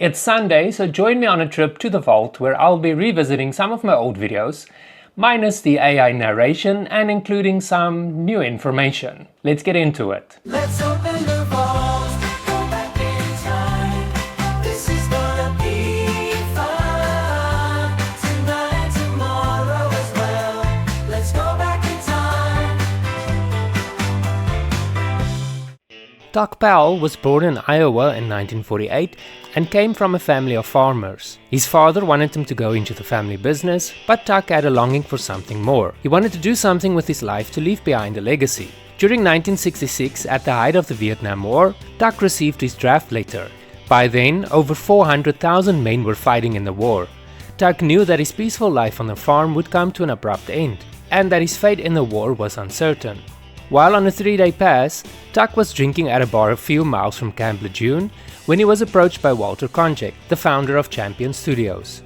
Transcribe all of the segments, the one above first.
It's Sunday, so join me on a trip to the vault where I'll be revisiting some of my old videos, minus the AI narration and including some new information. Let's get into it. Let's open the vault, go back in time. This is gonna be fun. Tonight and tomorrow as well. Let's go back in time. Tuck Powell was born in Iowa in 1948 and came from a family of farmers. His father wanted him to go into the family business, but Tuck had a longing for something more. He wanted to do something with his life to leave behind a legacy. During 1966, at the height of the Vietnam War, Tuck received his draft letter. By then, over 400,000 men were fighting in the war. Tuck knew that his peaceful life on the farm would come to an abrupt end, and that his fate in the war was uncertain. While on a 3-day pass, Tuck was drinking at a bar a few miles from Camp Lejeune when he was approached by Walter Konchak, the founder of Champion Studios.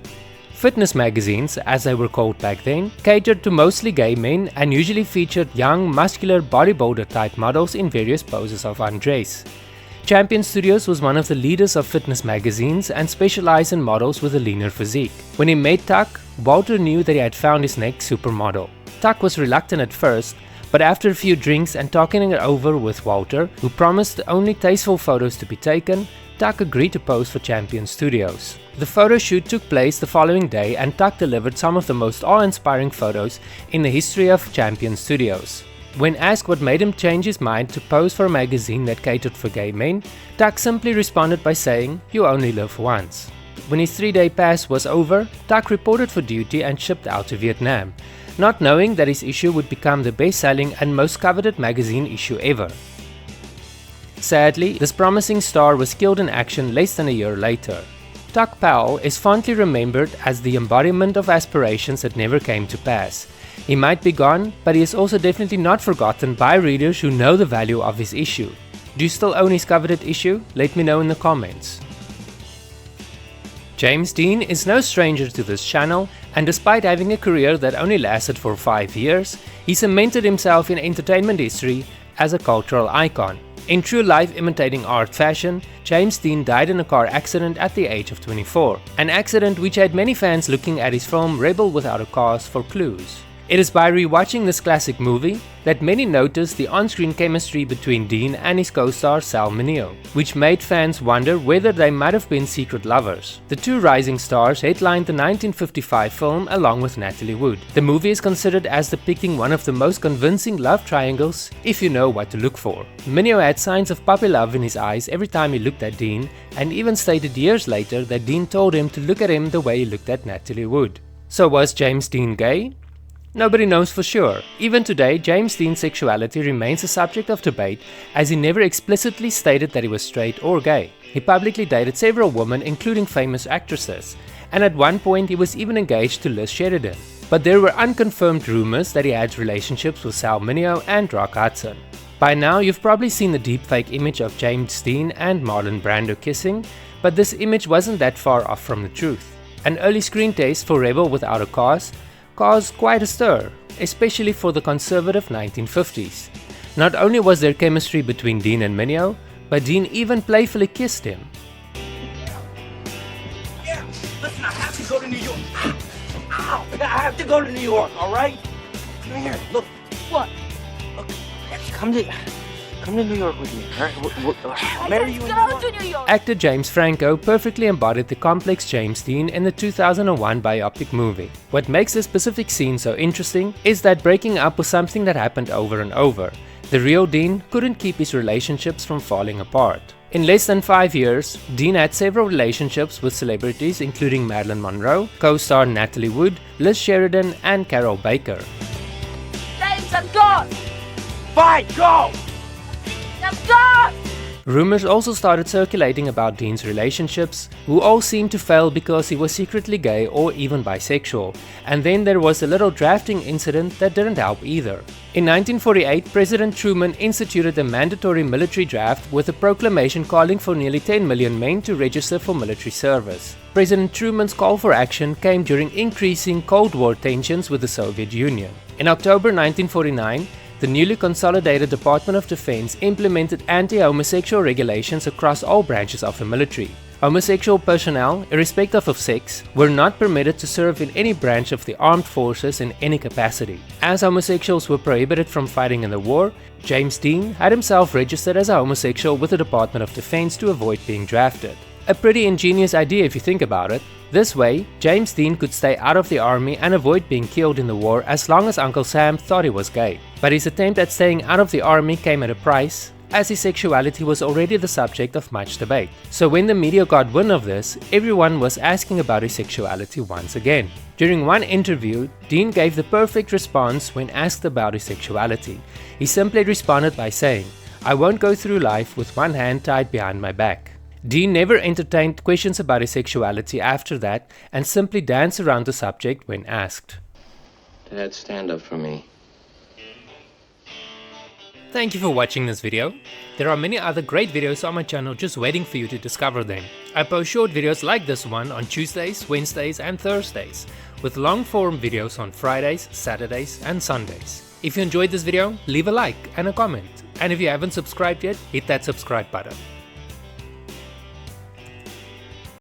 Fitness magazines, as they were called back then, catered to mostly gay men and usually featured young, muscular bodybuilder-type models in various poses of undress. Champion Studios was one of the leaders of fitness magazines and specialized in models with a leaner physique. When he met Tuck, Walter knew that he had found his next supermodel. Tuck was reluctant at first, but after a few drinks and talking it over with Walter, who promised only tasteful photos to be taken, Tuck agreed to pose for Champion Studios. The photo shoot took place the following day and Tuck delivered some of the most awe-inspiring photos in the history of Champion Studios. When asked what made him change his mind to pose for a magazine that catered for gay men, Tuck simply responded by saying, "You only live once." When his 3-day pass was over, Tuck reported for duty and shipped out to Vietnam, not knowing that his issue would become the best-selling and most coveted magazine issue ever. Sadly, this promising star was killed in action less than a year later. Tuck Powell is fondly remembered as the embodiment of aspirations that never came to pass. He might be gone, but he is also definitely not forgotten by readers who know the value of his issue. Do you still own his coveted issue? Let me know in the comments. James Dean is no stranger to this channel, and despite having a career that only lasted for 5 years, he cemented himself in entertainment history as a cultural icon. In true life imitating art fashion, James Dean died in a car accident at the age of 24, an accident which had many fans looking at his film Rebel Without a Cause for clues. It is by rewatching this classic movie that many noticed the on-screen chemistry between Dean and his co-star Sal Mineo, which made fans wonder whether they might have been secret lovers. The two rising stars headlined the 1955 film along with Natalie Wood. The movie is considered as depicting one of the most convincing love triangles if you know what to look for. Mineo had signs of puppy love in his eyes every time he looked at Dean, and even stated years later that Dean told him to look at him the way he looked at Natalie Wood. So was James Dean gay? Nobody knows for sure. Even today, James Dean's sexuality remains a subject of debate as he never explicitly stated that he was straight or gay. He publicly dated several women, including famous actresses, and at one point he was even engaged to Liz Sheridan. But there were unconfirmed rumors that he had relationships with Sal Mineo and Rock Hudson. By now you've probably seen the deepfake image of James Dean and Marlon Brando kissing, but this image wasn't that far off from the truth. An early screen test for Rebel Without a Cause caused quite a stir, especially for the conservative 1950s. Not only was there chemistry between Dean and Mineo, but Dean even playfully kissed him. Yeah, listen, I have to go to New York. Ow, I have to go to New York, alright? Come here, look. What? Look, come to New York with me, alright? I'll marry you in New York. Actor James Franco perfectly embodied the complex James Dean in the 2001 biopic movie. What makes this specific scene so interesting is that breaking up was something that happened over and over. The real Dean couldn't keep his relationships from falling apart. In less than 5 years, Dean had several relationships with celebrities including Marilyn Monroe, co-star Natalie Wood, Liz Sheridan and Carol Baker. James, I'm gone! Fine, go! I'm gone! Rumors also started circulating about Dean's relationships, who all seemed to fail because he was secretly gay or even bisexual, and then there was a little drafting incident that didn't help either. In 1948, President Truman instituted a mandatory military draft with a proclamation calling for nearly 10 million men to register for military service. President Truman's call for action came during increasing Cold War tensions with the Soviet Union. In October 1949, the newly consolidated Department of Defense implemented anti-homosexual regulations across all branches of the military. Homosexual personnel, irrespective of sex, were not permitted to serve in any branch of the armed forces in any capacity. As homosexuals were prohibited from fighting in the war, James Dean had himself registered as a homosexual with the Department of Defense to avoid being drafted. A pretty ingenious idea if you think about it. This way, James Dean could stay out of the army and avoid being killed in the war as long as Uncle Sam thought he was gay. But his attempt at staying out of the army came at a price, as his sexuality was already the subject of much debate. So when the media got wind of this, everyone was asking about his sexuality once again. During one interview, Dean gave the perfect response when asked about his sexuality. He simply responded by saying, "I won't go through life with one hand tied behind my back." Dean never entertained questions about his sexuality after that and simply danced around the subject when asked. Dad, stand up for me. Thank you for watching this video. There are many other great videos on my channel just waiting for you to discover them. I post short videos like this one on Tuesdays, Wednesdays and Thursdays, with long form videos on Fridays, Saturdays and Sundays. If you enjoyed this video, leave a like and a comment. And if you haven't subscribed yet, hit that subscribe button.